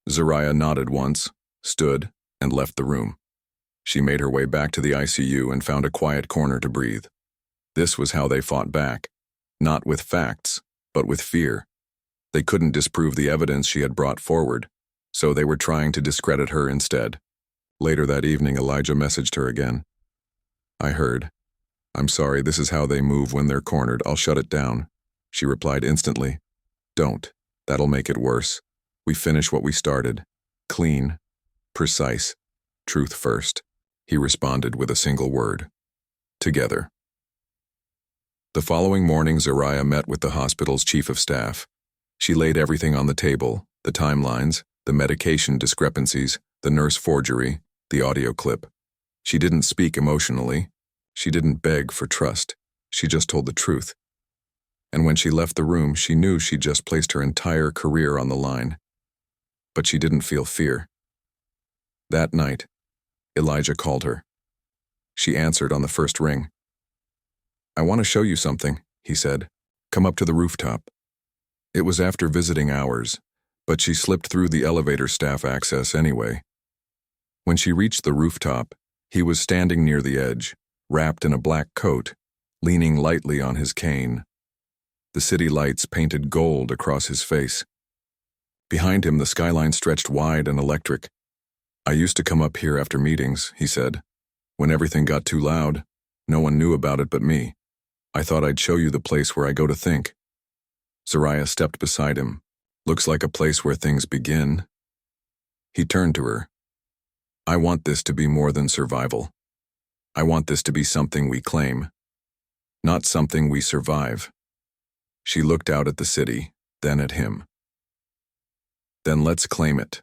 Zariah nodded once, stood, and left the room. She made her way back to the ICU and found a quiet corner to breathe. This was how they fought back. Not with facts, but with fear. They couldn't disprove the evidence she had brought forward, so they were trying to discredit her instead. Later that evening, Elijah messaged her again. "I heard. I'm sorry, this is how they move when they're cornered. I'll shut it down." She replied instantly. "Don't. That'll make it worse. We finish what we started. Clean. Precise. Truth first." He responded with a single word. "Together." The following morning, Zariah met with the hospital's chief of staff. She laid everything on the table, the timelines, the medication discrepancies, the nurse forgery, the audio clip. She didn't speak emotionally. She didn't beg for trust. She just told the truth. And when she left the room, she knew she'd just placed her entire career on the line. But she didn't feel fear. That night, Elijah called her. She answered on the first ring. "I want to show you something," he said. "Come up to the rooftop." It was after visiting hours, but she slipped through the elevator staff access anyway. When she reached the rooftop, he was standing near the edge, wrapped in a black coat, leaning lightly on his cane. The city lights painted gold across his face. Behind him, the skyline stretched wide and electric. "I used to come up here after meetings," he said. "When everything got too loud, no one knew about it but me. I thought I'd show you the place where I go to think." Zariah stepped beside him. "Looks like a place where things begin." He turned to her. "I want this to be more than survival. I want this to be something we claim, not something we survive." She looked out at the city, then at him. "Then let's claim it."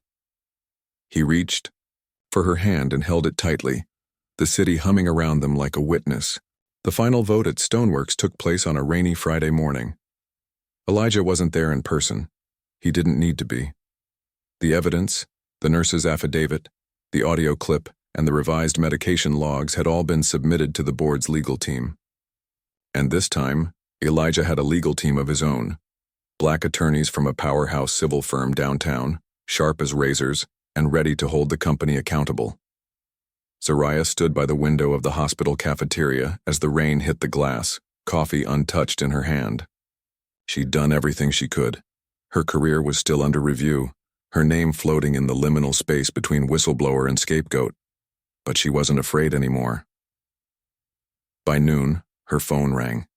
He reached for her hand and held it tightly, the city humming around them like a witness. The final vote at Stoneworks took place on a rainy Friday morning. Elijah wasn't there in person. He didn't need to be. The evidence, the nurse's affidavit, the audio clip, and the revised medication logs had all been submitted to the board's legal team. And this time, Elijah had a legal team of his own. Black attorneys from a powerhouse civil firm downtown, sharp as razors, and ready to hold the company accountable. Zariah stood by the window of the hospital cafeteria as the rain hit the glass, coffee untouched in her hand. She'd done everything she could. Her career was still under review, her name floating in the liminal space between whistleblower and scapegoat. But she wasn't afraid anymore. By noon, her phone rang.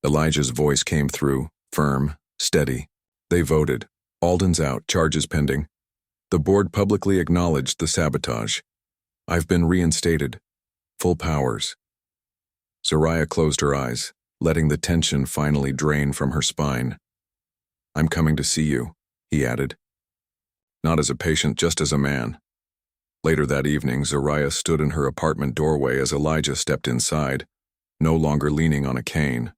Elijah's voice came through, firm, steady. They voted. Alden's out, charges pending. The board publicly acknowledged the sabotage. I've been reinstated. Full powers. Zariah closed her eyes, letting the tension finally drain from her spine. I'm coming to see you, he added. Not as a patient, just as a man. Later that evening, Zariah stood in her apartment doorway as Elijah stepped inside, no longer leaning on a cane.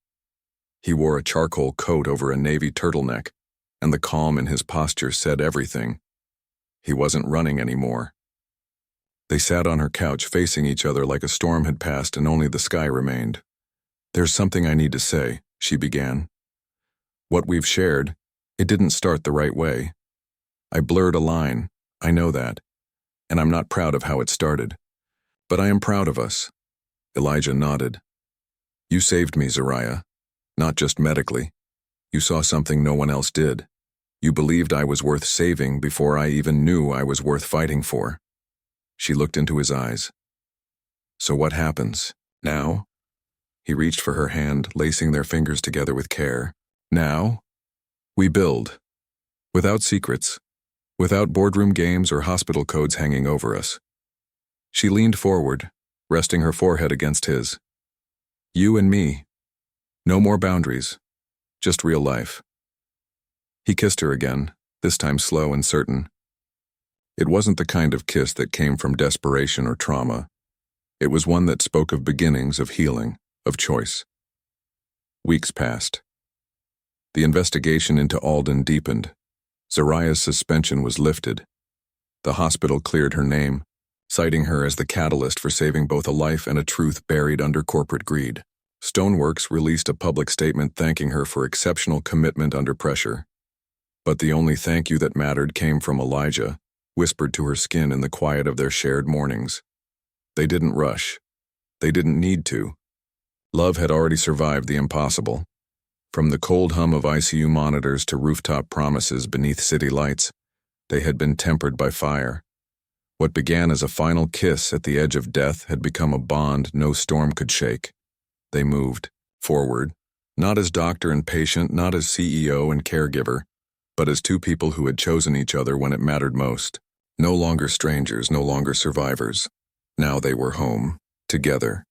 He wore a charcoal coat over a navy turtleneck, and the calm in his posture said everything. He wasn't running anymore. They sat on her couch facing each other like a storm had passed and only the sky remained. There's something I need to say, she began. What we've shared, it didn't start the right way. I blurred a line, I know that, and I'm not proud of how it started. But I am proud of us. Elijah nodded. You saved me, Zariah. Not just medically. You saw something no one else did. You believed I was worth saving before I even knew I was worth fighting for. She looked into his eyes. So what happens, now? He reached for her hand, lacing their fingers together with care. Now? We build. Without secrets. Without boardroom games or hospital codes hanging over us. She leaned forward, resting her forehead against his. You and me. No more boundaries. Just real life. He kissed her again, this time slow and certain. It wasn't the kind of kiss that came from desperation or trauma. It was one that spoke of beginnings, of healing, of choice. Weeks passed. The investigation into Alden deepened. Zariah's suspension was lifted. The hospital cleared her name, citing her as the catalyst for saving both a life and a truth buried under corporate greed. Stoneworks released a public statement thanking her for exceptional commitment under pressure. But the only thank you that mattered came from Elijah, whispered to her skin in the quiet of their shared mornings. They didn't rush. They didn't need to. Love had already survived the impossible. From the cold hum of ICU monitors to rooftop promises beneath city lights, they had been tempered by fire. What began as a final kiss at the edge of death had become a bond no storm could shake. They moved forward, not as doctor and patient, not as CEO and caregiver, but as two people who had chosen each other when it mattered most. No longer strangers, no longer survivors. Now they were home, together,